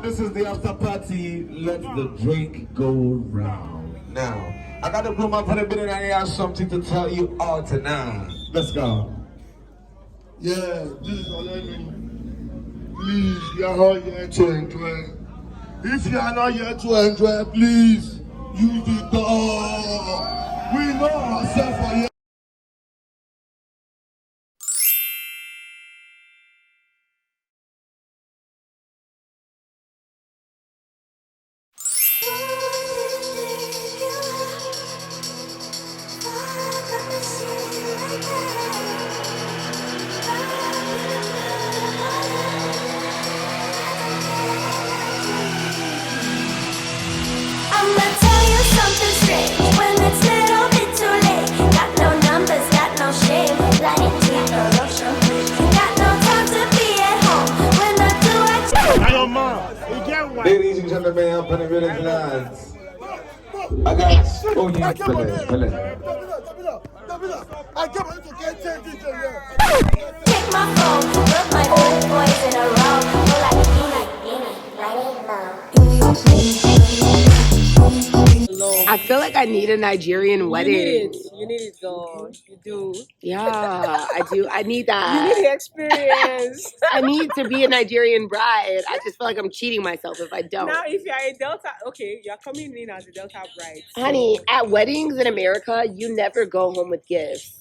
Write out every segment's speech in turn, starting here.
this is the after party. Let the drink go round. Now, I got to blow my for a minute and I have something to tell you all tonight. Let's go. Yeah, please allow me. Please, we are all here to enjoy. If you are not here to enjoy, please use the door. We know ourselves for here. Ladies and gentlemen, I'm putting it in lads. I got oh you I came to get DJ here. Take my phone, put my old boys in a row. Go like I feel like I need a Nigerian wedding. You need it, girl. You do. Yeah, I do. I need that. You need the experience. I need to be a Nigerian bride. I just feel like I'm cheating myself if I don't. Now, if you're a Delta, okay, you're coming in as a Delta bride. Honey, at weddings in America, you never go home with gifts.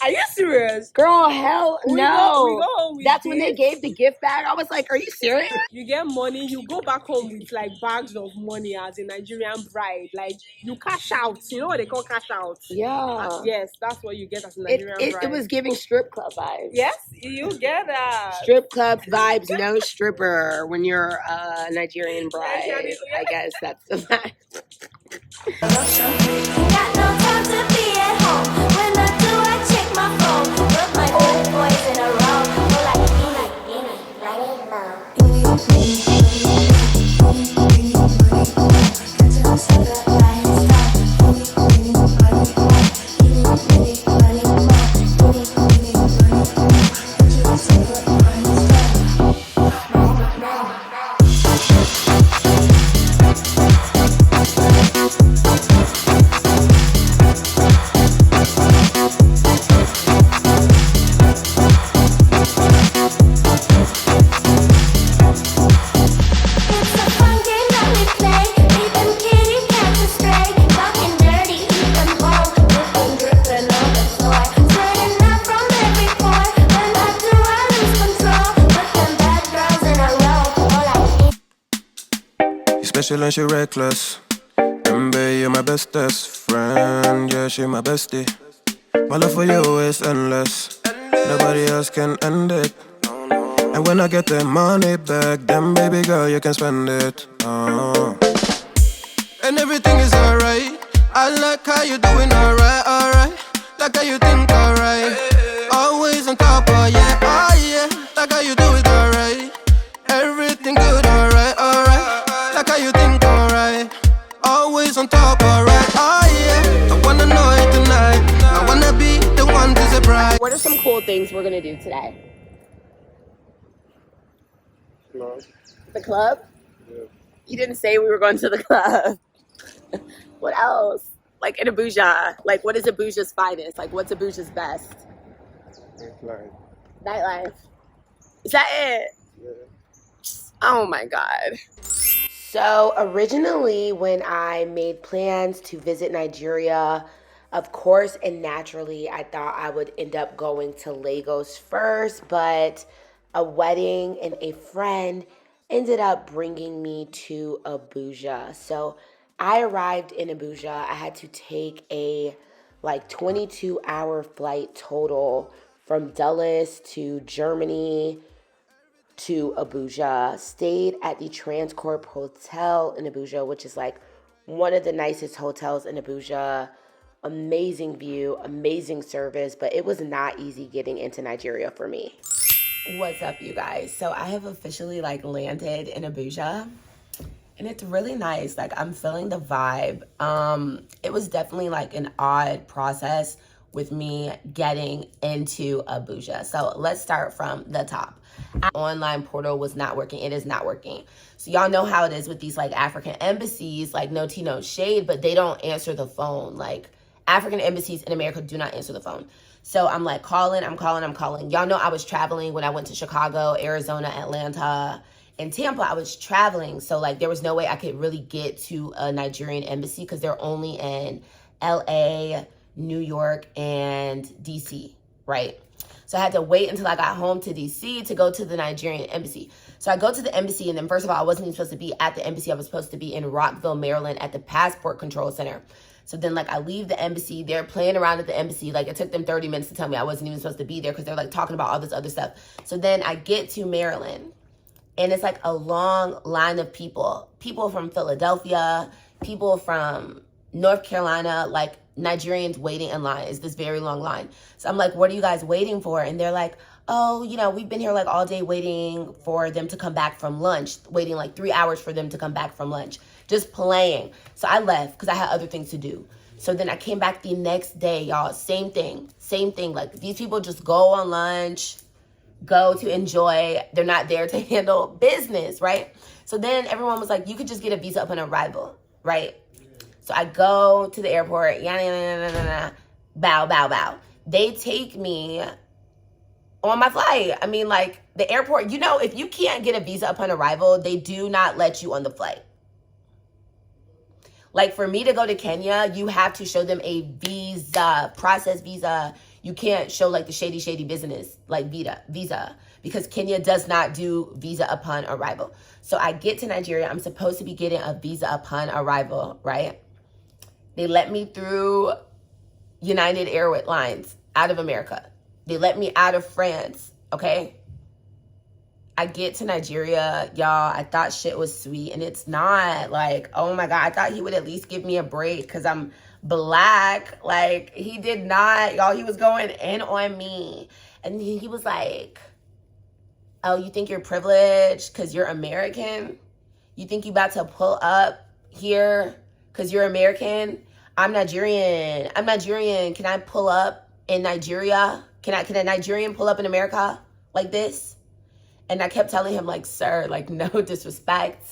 Are you serious? Girl, hell no. We go home with That's gifts. when they gave the gift bag. I was like, are you serious? You get money, you go back home with like bags of money as a Nigerian bride. Like you cash out. You know what they call cash out? Yeah. Yes, that's what you get as a Nigerian bride. It was giving strip club vibes. Yes, you get that. Strip club vibes, no stripper when you're a Nigerian bride. I guess that's the vibe. got no time to be at home. When I do, I check my phone. Put my old boys in a row. Go like Special and she reckless. Baby, you're my bestest friend. Yeah, she my bestie. My love for you is endless. Nobody else can end it. And when I get the money back, then baby girl, you can spend it. And everything is alright. I like how you doing alright, alright. Like how you think alright. Always on top, oh yeah, oh yeah. Like how you do it alright. Everything good, alright, alright. Like how you think alright. Always on top, alright, oh yeah. I wanna know it tonight. I wanna be the one to surprise. What are some cool things we're gonna do today? Club. The club? Yeah. You didn't say we were going to the club. What else? Like in Abuja. Like what is Abuja's finest? Like what's Abuja's best? Nightlife. Is that it? Yeah. Oh my God. So originally when I made plans to visit Nigeria, of course and naturally, I thought I would end up going to Lagos first, but a wedding and a friend ended up bringing me to Abuja. So I arrived in Abuja. I had to take a 22-hour flight total from Dulles to Germany to Abuja. Stayed at the Transcorp Hotel in Abuja, which is one of the nicest hotels in Abuja. Amazing view, amazing service, but it was not easy getting into Nigeria for me. What's up, you guys? So I have officially landed in Abuja, and it's really nice. I'm feeling the vibe. It was definitely an odd process with me getting into Abuja. So let's start from the top. Online portal was not working. It is not working. So y'all know how it is with these like African embassies, like no tea, no shade, but they don't answer the phone. Like African embassies in America do not answer the phone. So I'm like calling. Y'all know I was traveling when I went to Chicago, Arizona, Atlanta, and Tampa. I was traveling. So like there was no way I could really get to a Nigerian embassy because they're only in LA, New York, and DC, right? So I had to wait until I got home to DC to go to the Nigerian embassy. So I go to the embassy, and then first of all, I wasn't even supposed to be at the embassy. I was supposed to be in Rockville, Maryland at the Passport Control Center. So then like I leave the embassy, they're playing around at the embassy. Like it took them 30 minutes to tell me I wasn't even supposed to be there because they're like talking about all this other stuff. So then I get to Maryland, and it's like a long line of people from Philadelphia, people from North Carolina, like Nigerians waiting in line. It's this very long line. So I'm like, what are you guys waiting for? And they're like, oh, you know, we've been here like all day waiting for them to come back from lunch, waiting like 3 hours for them to come back from lunch, just playing. So I left because I had other things to do. So then I came back the next day, y'all, same thing. Like these people just go on lunch, go to enjoy. They're not there to handle business, right? So then everyone was like, you could just get a visa upon arrival, right? So I go to the airport, bow. They take me on my flight. I mean, like the airport, you know, if you can't get a visa upon arrival, they do not let you on the flight. Like for me to go to Kenya, you have to show them a visa, process visa. You can't show like the shady business, like visa, because Kenya does not do visa upon arrival. So I get to Nigeria. I'm supposed to be getting a visa upon arrival, right? They let me through United Airlines out of America. They let me out of France, okay? I get to Nigeria, y'all. I thought shit was sweet, and it's not. Like, oh my God, I thought he would at least give me a break because I'm black. Like, he did not, y'all. He was going in on me. And he was like, oh, you think you're privileged because you're American? You think you about to pull up here because you're American? I'm Nigerian. Can I pull up in Nigeria? Can a Nigerian pull up in America like this? And I kept telling him, like, sir, like, no disrespect.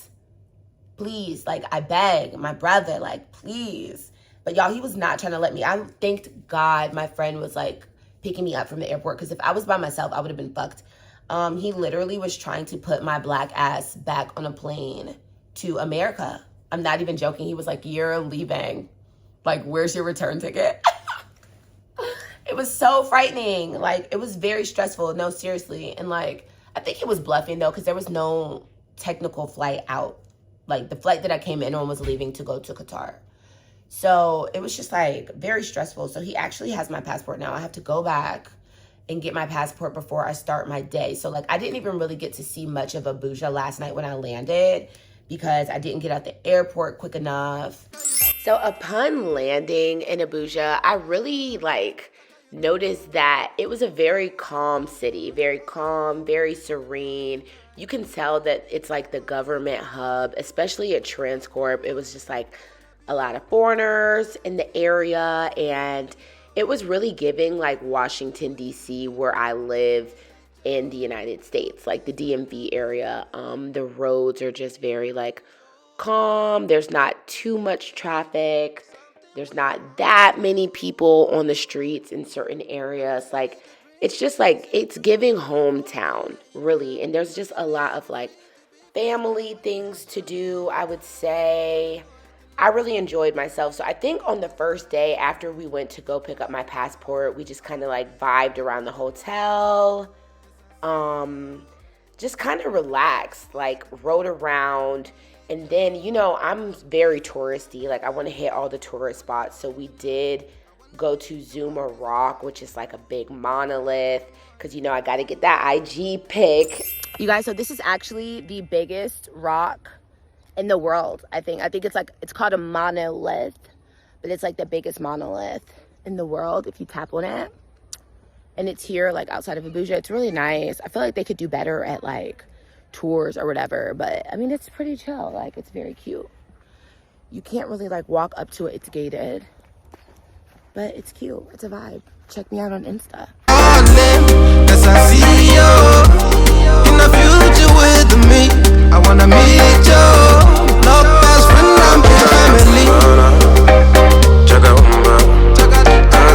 Please, like, I beg, my brother, like, please. But y'all, he was not trying to let me. I thanked God my friend was, like, picking me up from the airport. Because if I was by myself, I would have been fucked. He literally was trying to put my black ass back on a plane to America. I'm not even joking. He was like, you're leaving. Like, where's your return ticket? It was so frightening. Like, it was very stressful. No, seriously. And, like, I think he was bluffing, though, because there was no technical flight out. Like, the flight that I came in on was leaving to go to Qatar. So it was just, like, very stressful. So he actually has my passport now. I have to go back and get my passport before I start my day. So, like, I didn't even really get to see much of Abuja last night when I landed because I didn't get out the airport quick enough. So upon landing in Abuja, I really, like, noticed that it was a very calm city, very calm, very serene. You can tell that it's like the government hub, especially at Transcorp. It was just like a lot of foreigners in the area, and it was really giving like Washington, D.C., where I live in the United States, like the DMV area. The roads are just very like calm. There's not too much traffic. There's not that many people on the streets in certain areas. Like, it's just like, it's giving hometown, really. And there's just a lot of like family things to do, I would say. I really enjoyed myself. So I think on the first day after we went to go pick up my passport, we just kind of like vibed around the hotel. Just kind of relaxed, like rode around. And then, you know, I'm very touristy. Like, I want to hit all the tourist spots. So we did go to Zuma Rock, which is like a big monolith. Because, you know, I got to get that IG pic. You guys, so this is actually the biggest rock in the world, I think. I think it's called a monolith. But it's like the biggest monolith in the world if you tap on it. And it's here, like, outside of Abuja. It's really nice. I feel like they could do better at, like, tours or whatever, but I mean, it's pretty chill. Like, it's very cute. You can't really like walk up to it. It's gated, but it's cute. It's a vibe. Check me out on Insta. Cause I see you in the future with me. I wanna meet you. No best friend, I'm big family. Chaka umba, chaka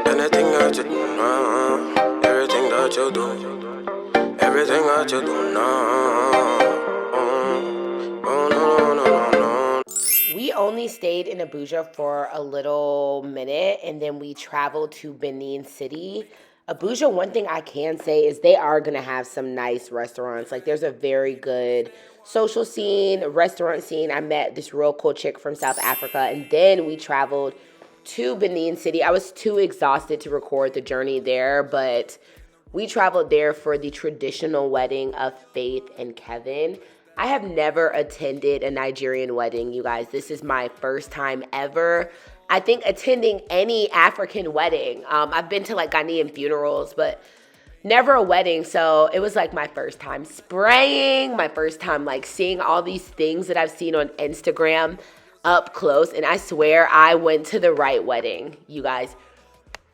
anything that you do now, everything that you do, everything that you do now. Oh, no. We only stayed in Abuja for a little minute, and then we traveled to Benin City. Abuja, one thing I can say is they are going to have some nice restaurants. Like, there's a very good social scene, restaurant scene. I met this real cool chick from South Africa, and then we traveled to Benin City. I was too exhausted to record the journey there, but we traveled there for the traditional wedding of Faith and Kevin. I have never attended a Nigerian wedding, you guys. This is my first time ever, I think, attending any African wedding. I've been to like Ghanaian funerals, but never a wedding. So it was like my first time spraying, my first time like seeing all these things that I've seen on Instagram up close. And I swear I went to the right wedding, you guys.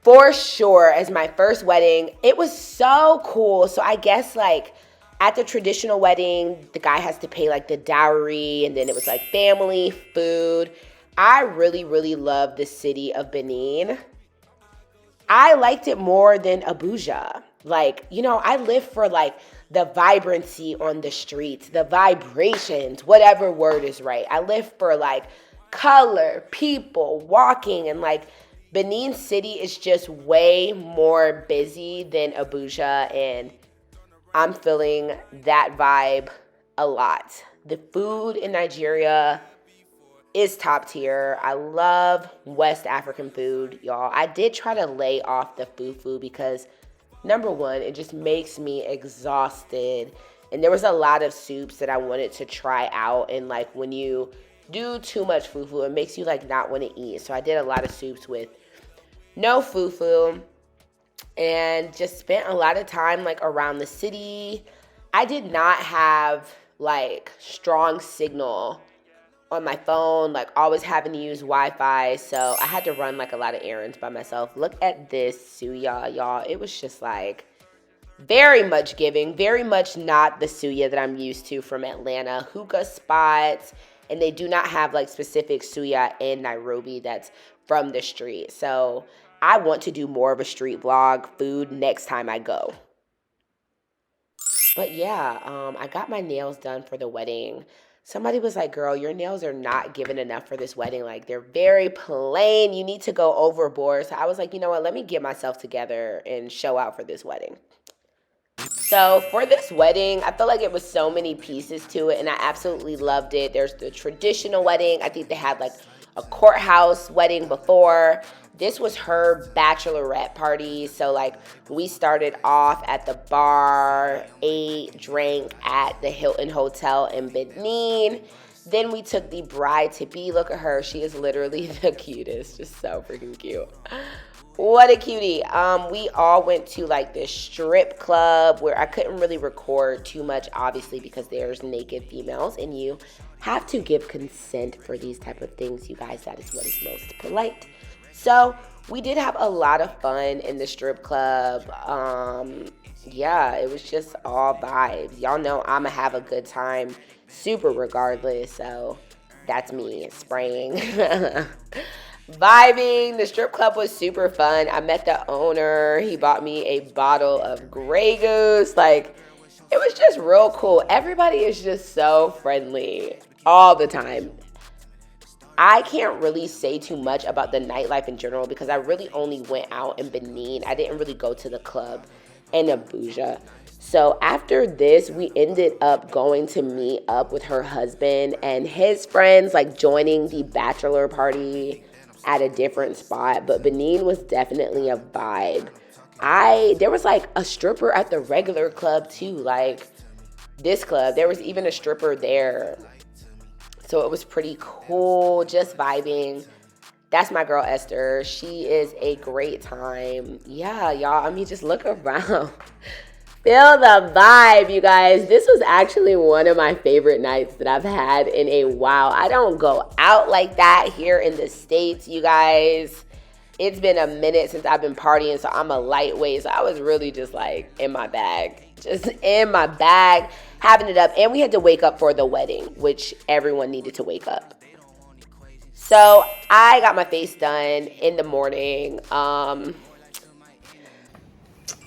For sure, as my first wedding, it was so cool. So I guess like at the traditional wedding, the guy has to pay like the dowry, and then it was like family, food. I really, really love the city of Benin. I liked it more than Abuja. Like, you know, I live for like the vibrancy on the streets, the vibrations, whatever word is right. I live for like color, people, walking, and like Benin City is just way more busy than Abuja, and I'm feeling that vibe a lot. The food in Nigeria is top tier. I love West African food, y'all. I did try to lay off the fufu because, number one, it just makes me exhausted. And there was a lot of soups that I wanted to try out. And like when you do too much fufu, it makes you like not want to eat. So I did a lot of soups with no fufu and just spent a lot of time like around the city. I did not have like strong signal on my phone, like always having to use Wi-Fi. So I had to run like a lot of errands by myself. Look at this suya, y'all. It was just like very much giving, very much not the suya that I'm used to from Atlanta. Hookah spots, and they do not have like specific suya in Nairobi that's from the street. So I want to do more of a street vlog food next time I go. But yeah, I got my nails done for the wedding. Somebody was like, girl, your nails are not giving enough for this wedding. Like, they're very plain. You need to go overboard. So I was like, you know what? Let me get myself together and show out for this wedding. So for this wedding, I feel like it was so many pieces to it, and I absolutely loved it. There's the traditional wedding. I think they had like a courthouse wedding before. This was her bachelorette party. So like we started off at the bar, ate, drank at the Hilton Hotel in Benin. Then we took the bride-to-be. Look at her. She is literally the cutest. Just so freaking cute. What a cutie. We all went to like this strip club where I couldn't really record too much, obviously, because there's naked females and you have to give consent for these type of things, you guys. That is what is most polite. So we did have a lot of fun in the strip club. Yeah, it was just all vibes. Y'all know I'ma have a good time super regardless. So that's me spraying. Vibing. The strip club was super fun. I met the owner. He bought me a bottle of Grey Goose. Like, it was just real cool. Everybody is just so friendly all the time. I can't really say too much about the nightlife in general because I really only went out in Benin. I didn't really go to the club in Abuja. So after this, we ended up going to meet up with her husband and his friends, like joining the bachelor party at a different spot. But Benin was definitely a vibe. There was like a stripper at the regular club too. Like, this club. There was even a stripper there. So it was pretty cool, just vibing. That's my girl Esther. She is a great time. Yeah, y'all, I mean, just look around. Feel the vibe, you guys. This was actually one of my favorite nights that I've had in a while. I don't go out like that here in the States, you guys. It's been a minute since I've been partying, so I'm a lightweight. So I was really just like in my bag. Just in my bag, having it up. And we had to wake up for the wedding, which everyone needed to wake up. So I got my face done in the morning.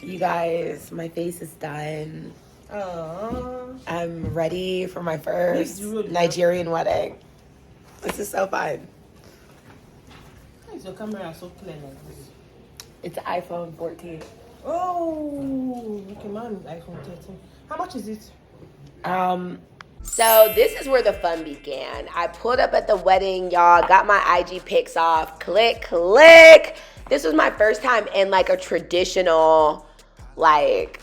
You guys, my face is done. Oh. I'm ready for my first Nigerian wedding. This is so fun. Why is your camera so clear like this? It's iPhone 14. Oh, okay, mine is iPhone 13. How much is it? So this is where the fun began. I pulled up at the wedding, y'all, got my IG pics off, click. This was my first time in like a traditional, like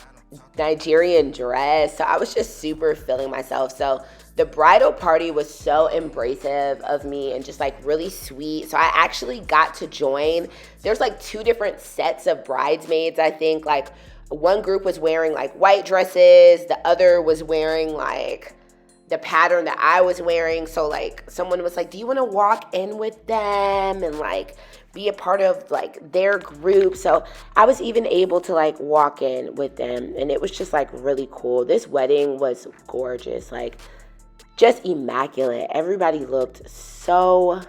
Nigerian dress. So I was just super feeling myself. So the bridal party was so embracive of me and just like really sweet. So I actually got to join. There's like 2 different sets of bridesmaids, I think. Like one group was wearing like white dresses. The other was wearing like the pattern that I was wearing. So like someone was like, do you want to walk in with them and like be a part of like their group? So I was even able to like walk in with them, and it was just like really cool. This wedding was gorgeous, like just immaculate. Everybody looked so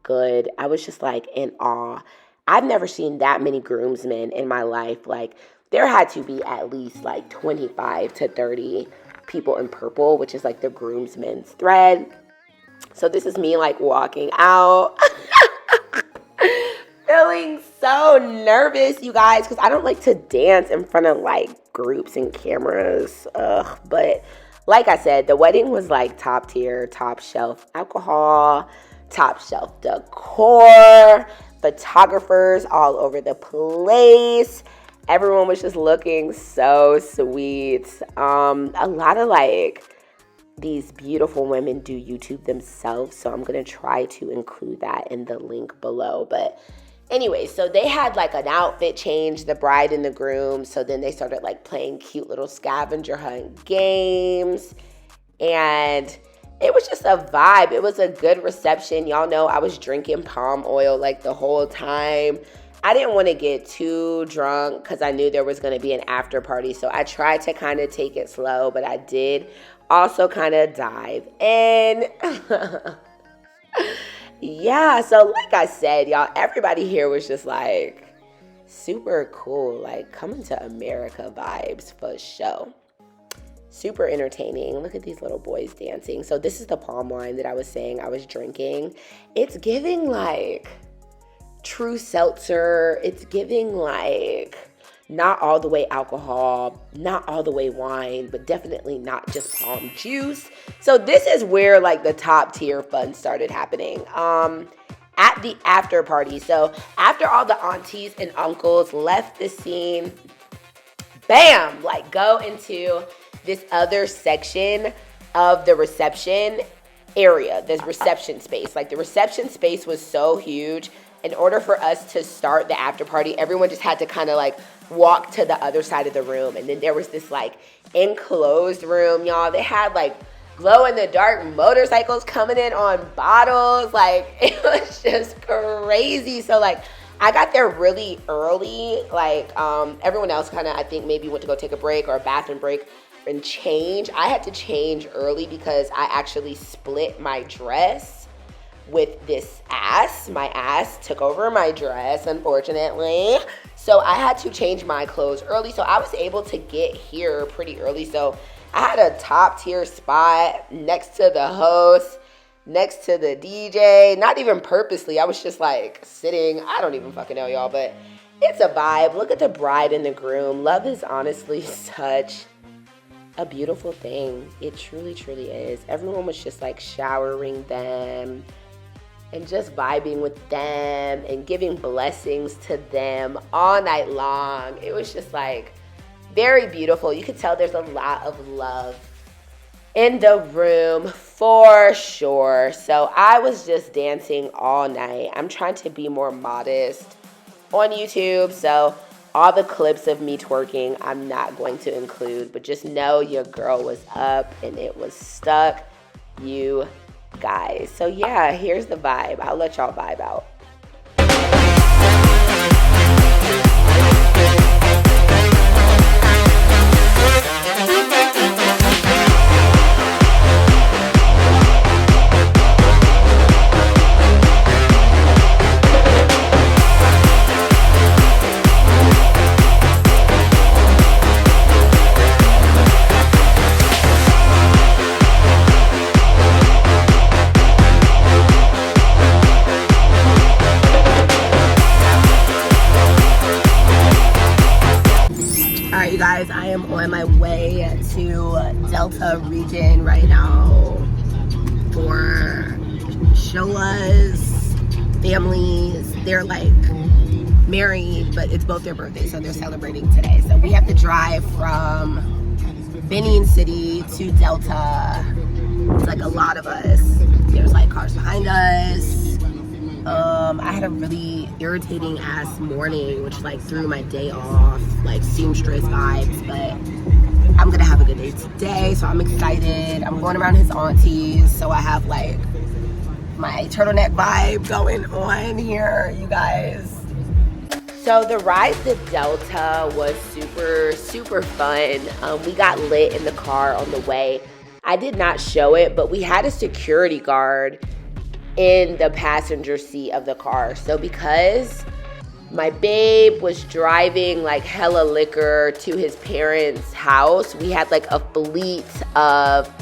good. I was just like in awe. I've never seen that many groomsmen in my life. Like there had to be at least like 25 to 30 people in purple, which is like the groomsmen's thread. So this is me like walking out. Feeling so nervous, you guys, because I don't like to dance in front of like groups and cameras. But like I said, the wedding was like top tier, top shelf alcohol, top shelf decor, photographers all over the place. Everyone was just looking so sweet. A lot of like these beautiful women do YouTube themselves, so I'm gonna try to include that in the link below. But anyway, so they had like an outfit change, the bride and the groom. So then they started like playing cute little scavenger hunt games. And it was just a vibe. It was a good reception. Y'all know I was drinking palm oil like the whole time. I didn't want to get too drunk because I knew there was going to be an after party. So I tried to kind of take it slow, but I did also kind of dive in. Yeah, so like I said, y'all, everybody here was just like super cool, like coming to America vibes for show. Super entertaining. Look at these little boys dancing. So this is the palm wine that I was saying I was drinking. It's giving like true seltzer. It's giving like not all the way alcohol, not all the way wine, but definitely not just palm juice. So this is where like the top tier fun started happening at the after party. So after all the aunties and uncles left the scene, bam, like go into this other section of the reception area, this reception space. Like the reception space was so huge. In order for us to start the after party, everyone just had to kind of like walk to the other side of the room. And then there was this like enclosed room, y'all. They had like glow in the dark motorcycles coming in on bottles. Like it was just crazy. So like I got there really early. Like everyone else kind of, I think maybe went to go take a break or a bathroom break and change. I had to change early because I actually split my dress with this ass. My ass took over my dress, unfortunately. So I had to change my clothes early. So I was able to get here pretty early. So I had a top tier spot next to the host, next to the DJ. Not even purposely. I was just like sitting. I don't even fucking know, y'all, but it's a vibe. Look at the bride and the groom. Love is honestly such a beautiful thing. It truly, truly is. Everyone was just like showering them and just vibing with them and giving blessings to them all night long. It was just like very beautiful. You could tell there's a lot of love in the room for sure. So I was just dancing all night. I'm trying to be more modest on YouTube, so all the clips of me twerking I'm not going to include, but just know your girl was up and it was stuck, you guys. So yeah, here's the vibe. I'll let y'all vibe out. Alright, you guys, I am on my way to Delta region right now for Shola's families. They're like married, but it's both their birthdays, so they're celebrating today. So we have to drive from Benin City to Delta. It's like a lot of us. There's like cars behind us. I had a really irritating ass morning, which like threw my day off, like seamstress vibes, but I'm gonna have a good day today, so I'm excited. I'm going around his aunties, so I have like my turtleneck vibe going on here, you guys. So the ride to Delta was super fun. We got lit in the car on the way. I did not show it, but we had a security guard in the passenger seat of the car. So because my babe was driving like hella liquor to his parents' house, we had like a fleet of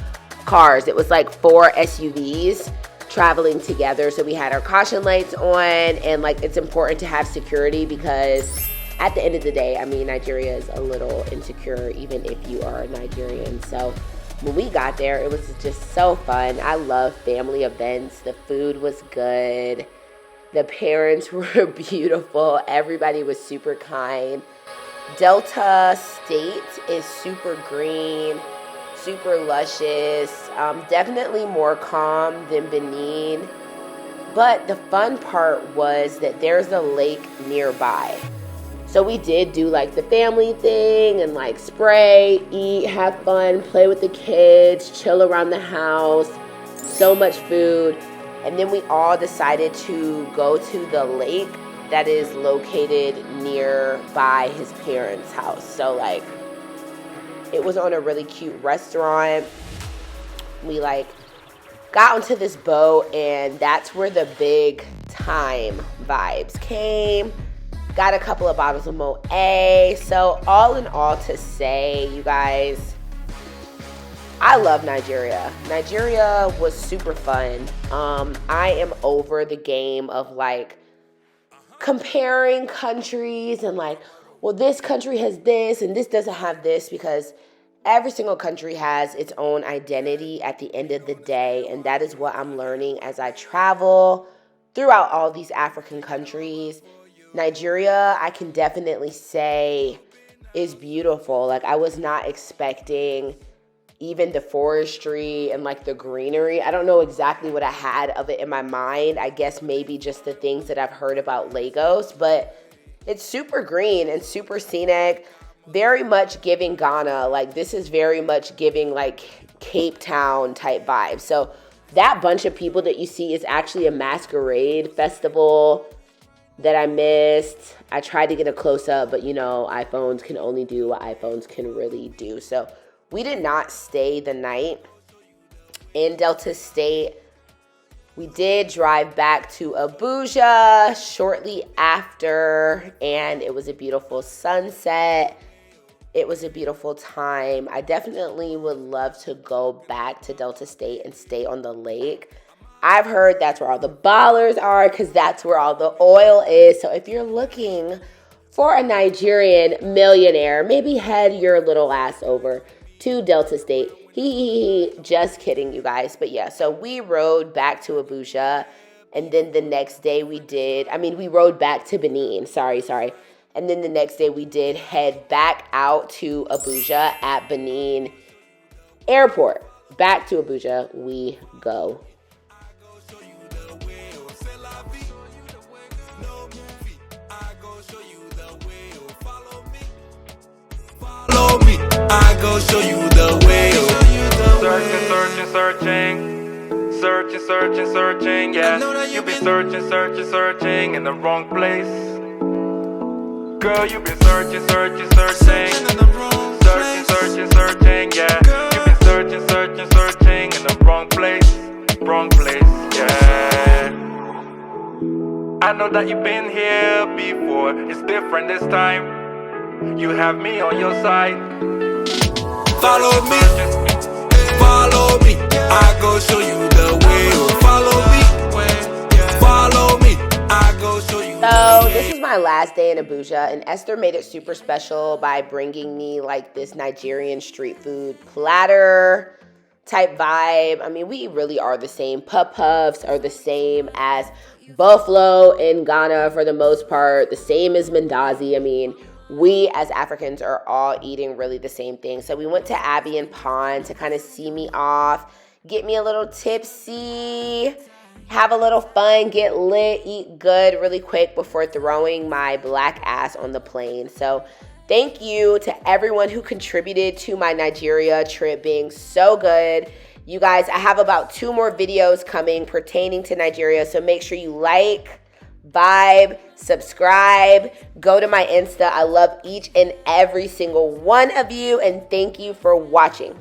cars. It was like 4 SUVs traveling together. So we had our caution lights on, and like it's important to have security because at the end of the day, I mean, Nigeria is a little insecure even if you are a Nigerian. So when we got there, it was just so fun. I love family events. The food was good. The parents were beautiful. Everybody was super kind. Delta State is super green, super luscious, definitely more calm than Benin. But the fun part was that there's a lake nearby. So we did do like the family thing and like spray, eat, have fun, play with the kids, chill around the house, so much food. And then we all decided to go to the lake that is located nearby his parents' house. So like it was on a really cute restaurant. We like got onto this boat, and that's where the big time vibes came. Got a couple of bottles of Moët. So all in all to say, you guys, I love Nigeria. Nigeria was super fun. I am over the game of like comparing countries and like, well, this country has this and this doesn't have this, because every single country has its own identity at the end of the day. And that is what I'm learning as I travel throughout all these African countries. Nigeria, I can definitely say, is beautiful. Like, I was not expecting even the forestry and like the greenery. I don't know exactly what I had of it in my mind. I guess maybe just the things that I've heard about Lagos, but it's super green and super scenic. Very much giving Ghana. Like, this is very much giving like Cape Town type vibes. So that bunch of people that you see is actually a masquerade festival that I missed. I tried to get a close-up, but you know, iPhones can only do what iPhones can really do. So we did not stay the night in Delta State. We did drive back to Abuja shortly after, and it was a beautiful sunset. It was a beautiful time. I definitely would love to go back to Delta State and stay on the lake. I've heard that's where all the ballers are, because that's where all the oil is. So if you're looking for a Nigerian millionaire, maybe head your little ass over to Delta State. Just kidding, you guys. But yeah, so we rode back to Abuja, and then the next day we rode back to Benin. Sorry. And then the next day we did head back out to Abuja at Benin Airport. back to Abuja we go. Follow me, I go show you the way. Searching, yeah. You be searching in the wrong place. Girl, you be searching, yeah. You be searching in the wrong place, yeah. I know that you've been here before, it's different this time. You have me on your side. Follow me, I go show you the way. Follow me, I go show you the So way. this is my last day in Abuja, and Esther made it super special by bringing me like this Nigerian street food platter type vibe. I mean, we really are the same. Puffs are the same as buffalo in Ghana for the most part, the same as mandazi. I mean, we as Africans are all eating really the same thing. So we went to Abbey and Pond to kind of see me off, get me a little tipsy, have a little fun, get lit, eat good really quick before throwing my black ass on the plane. So thank you to everyone who contributed to my Nigeria trip being so good. You guys, I have about 2 more videos coming pertaining to Nigeria, so make sure you like, vibe, subscribe, go to my Insta. I love each and every single one of you, and thank you for watching.